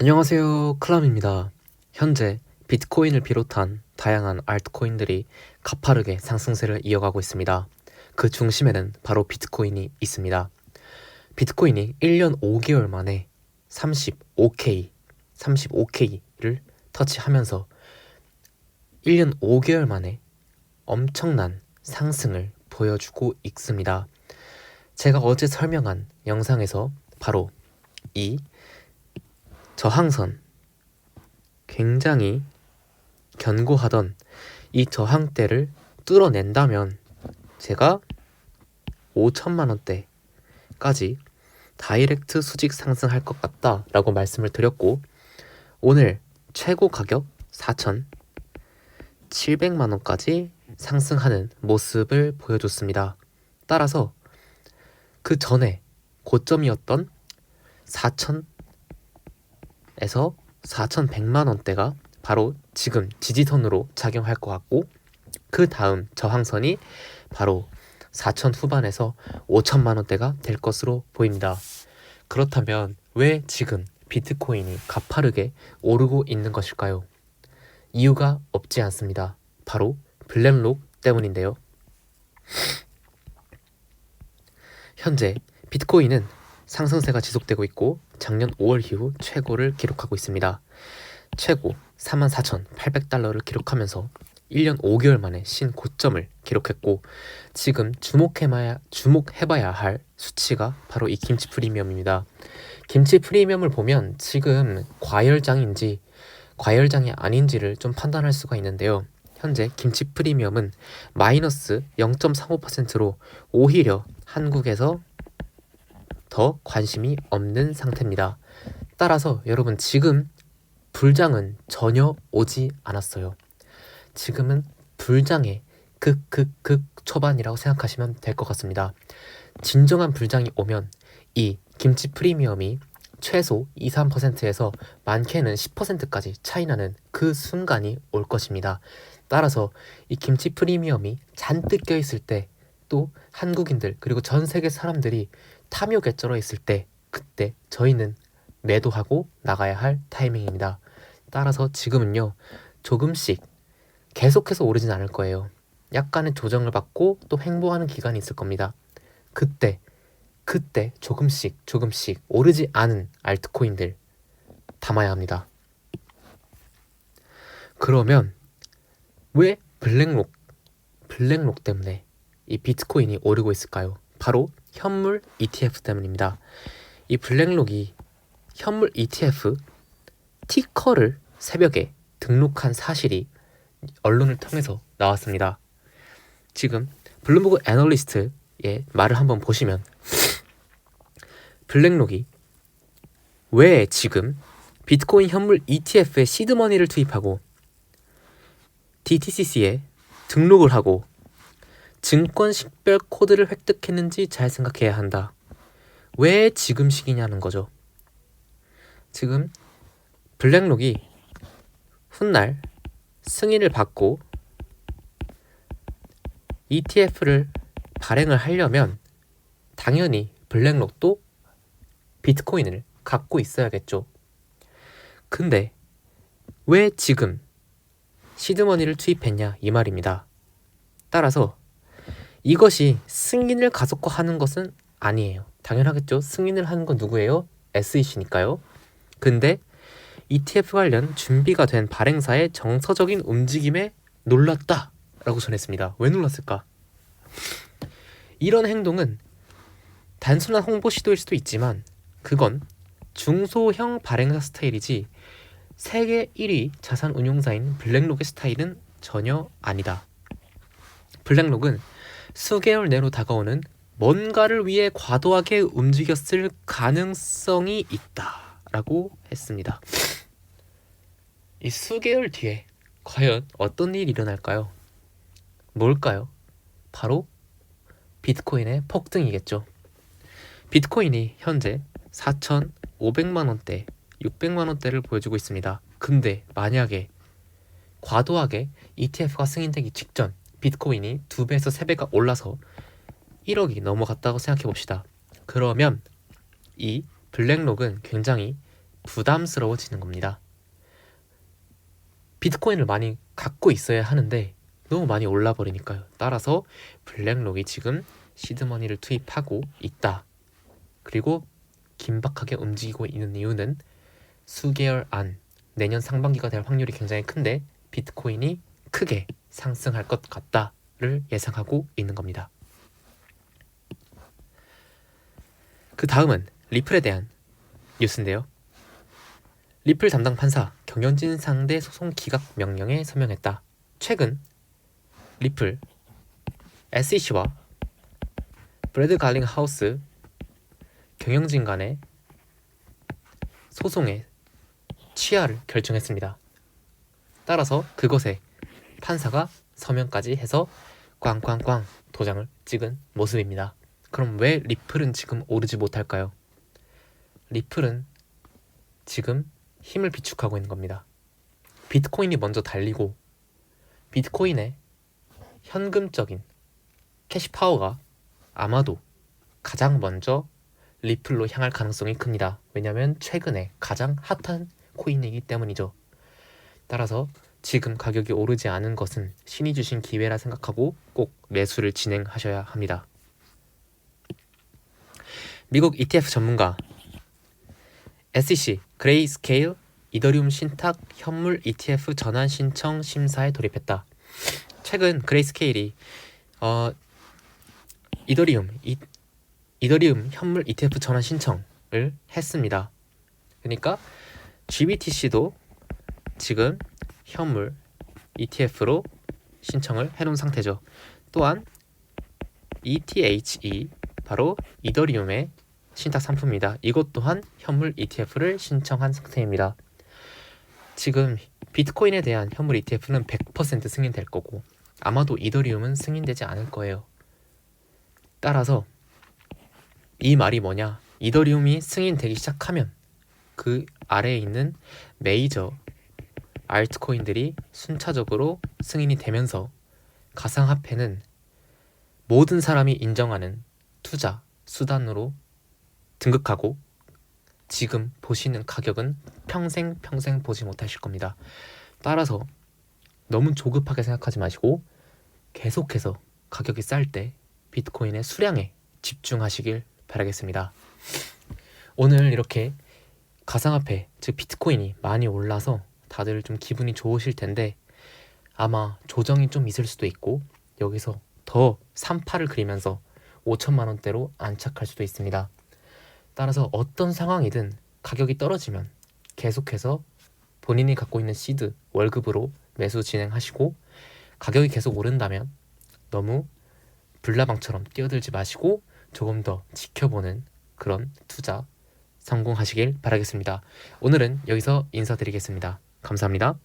안녕하세요, 클람입니다. 현재 비트코인을 비롯한 다양한 알트코인들이 가파르게 상승세를 이어가고 있습니다. 그 중심에는 바로 비트코인이 있습니다. 비트코인이 1년 5개월 만에 35K를 터치하면서 1년 5개월 만에 엄청난 상승을 보여주고 있습니다. 제가 어제 설명한 영상에서 바로 이 저항선, 굉장히 견고하던 이 저항대를 뚫어낸다면 제가 5천만 원대까지 다이렉트 수직 상승할 것 같다 라고 말씀을 드렸고, 오늘 최고 가격 4,700만 원까지 상승하는 모습을 보여줬습니다. 따라서 그 전에 고점이었던 4,000에서 4,100만 원대가 바로 지금 지지선으로 작용할 것 같고, 그 다음 저항선이 바로 4천 후반에서 5천만 원대가 될 것으로 보입니다. 그렇다면 왜 지금 비트코인이 가파르게 오르고 있는 것일까요? 이유가 없지 않습니다. 바로 블랙록 때문인데요. 현재 비트코인은 상승세가 지속되고 있고 작년 5월 이후 최고를 기록하고 있습니다. 최고 44,800달러를 기록하면서 1년 5개월 만에 신고점을 기록했고, 지금 주목해봐야 할 수치가 바로 이 김치 프리미엄입니다. 김치 프리미엄을 보면 지금 과열장인지 과열장이 아닌지를 좀 판단할 수가 있는데요. 현재 김치 프리미엄은 마이너스 0.35%로 오히려 한국에서 더 관심이 없는 상태입니다. 따라서 여러분, 지금 불장은 전혀 오지 않았어요. 지금은 불장의 극 초반이라고 생각하시면 될 것 같습니다. 진정한 불장이 오면 이 김치 프리미엄이 최소 2~3%에서 많게는 10%까지 차이나는 그 순간이 올 것입니다. 따라서 이 김치 프리미엄이 잔뜩 껴있을 때, 또 한국인들 그리고 전 세계 사람들이 탐욕에 쩔어 있을 때, 그때 저희는 매도하고 나가야 할 타이밍입니다. 따라서 지금은요, 조금씩 계속해서 오르진 않을 거예요. 약간의 조정을 받고 또 횡보하는 기간이 있을 겁니다. 그때 조금씩 오르지 않은 알트코인들 담아야 합니다. 그러면 왜 블랙록 때문에 이 비트코인이 오르고 있을까요? 바로 현물 ETF 때문입니다. 이 블랙록이 현물 ETF 티커를 새벽에 등록한 사실이 언론을 통해서 나왔습니다. 지금 블룸버그 애널리스트의 말을 한번 보시면, 블랙록이 왜 지금 비트코인 현물 ETF에 시드머니를 투입하고 DTCC에 등록을 하고 증권 식별 코드를 획득했는지 잘 생각해야 한다. 왜 지금 시기냐는 거죠. 지금 블랙록이 훗날 승인을 받고 ETF를 발행을 하려면 당연히 블랙록도 비트코인을 갖고 있어야겠죠. 근데 왜 지금 시드머니를 투입했냐, 이 말입니다. 따라서 이것이 승인을 가속화하는 것은 아니에요. 당연하겠죠. 승인을 하는 건 누구예요? SEC니까요. 근데 ETF 관련 준비가 된 발행사의 정서적인 움직임에 놀랐다 라고 전했습니다. 왜 놀랐을까? 이런 행동은 단순한 홍보 시도일 수도 있지만 그건 중소형 발행사 스타일이지 세계 1위 자산 운용사인 블랙록의 스타일은 전혀 아니다. 블랙록은 수개월 내로 다가오는 뭔가를 위해 과도하게 움직였을 가능성이 있다 라고 했습니다. 이 수개월 뒤에 과연 어떤 일이 일어날까요? 뭘까요? 바로 비트코인의 폭등이겠죠. 비트코인이 현재 4,500만 원대, 600만 원대를 보여주고 있습니다. 근데 만약에 과도하게 ETF가 승인되기 직전 비트코인이 2배에서 3배가 올라서 1억이 넘어갔다고 생각해 봅시다. 그러면 이 블랙록은 굉장히 부담스러워지는 겁니다. 비트코인을 많이 갖고 있어야 하는데 너무 많이 올라버리니까요. 따라서 블랙록이 지금 시드머니를 투입하고 있다. 그리고 긴박하게 움직이고 있는 이유는 수개월 안, 내년 상반기가 될 확률이 굉장히 큰데 비트코인이 크게 상승할 것 같다를 예상하고 있는 겁니다. 그 다음은 리플에 대한 뉴스인데요. 리플 담당 판사 경영진 상대 소송 기각 명령에 서명했다. 최근 리플, SEC와 브래드 갈링 하우스 경영진 간의 소송의 취하를 결정했습니다. 따라서 그것에 판사가 서명까지 해서 꽝꽝꽝 도장을 찍은 모습입니다. 그럼 왜 리플은 지금 오르지 못할까요? 리플은 지금 힘을 비축하고 있는 겁니다. 비트코인이 먼저 달리고 비트코인의 현금적인 캐시파워가 아마도 가장 먼저 리플로 향할 가능성이 큽니다. 왜냐하면 최근에 가장 핫한 코인이기 때문이죠. 따라서 지금 가격이 오르지 않은 것은 신이 주신 기회라 생각하고 꼭 매수를 진행하셔야 합니다. 미국 ETF 전문가 SEC 그레이스케일 이더리움 신탁 현물 ETF 전환 신청 심사에 돌입했다. 최근 그레이스케일이 이더리움 현물 ETF 전환 신청을 했습니다. 그러니까 GBTC도 지금 현물 ETF로 신청을 해놓은 상태죠. 또한 ETHE 바로 이더리움의 신탁 상품입니다. 이것 또한 현물 ETF를 신청한 상태입니다. 지금 비트코인에 대한 현물 ETF는 100% 승인될 거고 아마도 이더리움은 승인되지 않을 거예요. 따라서 이 말이 뭐냐? 이더리움이 승인되기 시작하면 그 아래에 있는 메이저 알트코인들이 순차적으로 승인이 되면서 가상화폐는 모든 사람이 인정하는 투자 수단으로 등극하고 지금 보시는 가격은 평생 보지 못하실 겁니다. 따라서 너무 조급하게 생각하지 마시고 계속해서 가격이 쌀 때 비트코인의 수량에 집중하시길 바라겠습니다. 오늘 이렇게 가상화폐, 즉 비트코인이 많이 올라서 다들 좀 기분이 좋으실 텐데 아마 조정이 좀 있을 수도 있고 여기서 더 산파를 그리면서 5천만 원대로 안착할 수도 있습니다. 따라서 어떤 상황이든 가격이 떨어지면 계속해서 본인이 갖고 있는 시드 월급으로 매수 진행하시고 가격이 계속 오른다면 너무 불나방처럼 뛰어들지 마시고 조금 더 지켜보는 그런 투자 성공하시길 바라겠습니다. 오늘은 여기서 인사드리겠습니다. 감사합니다.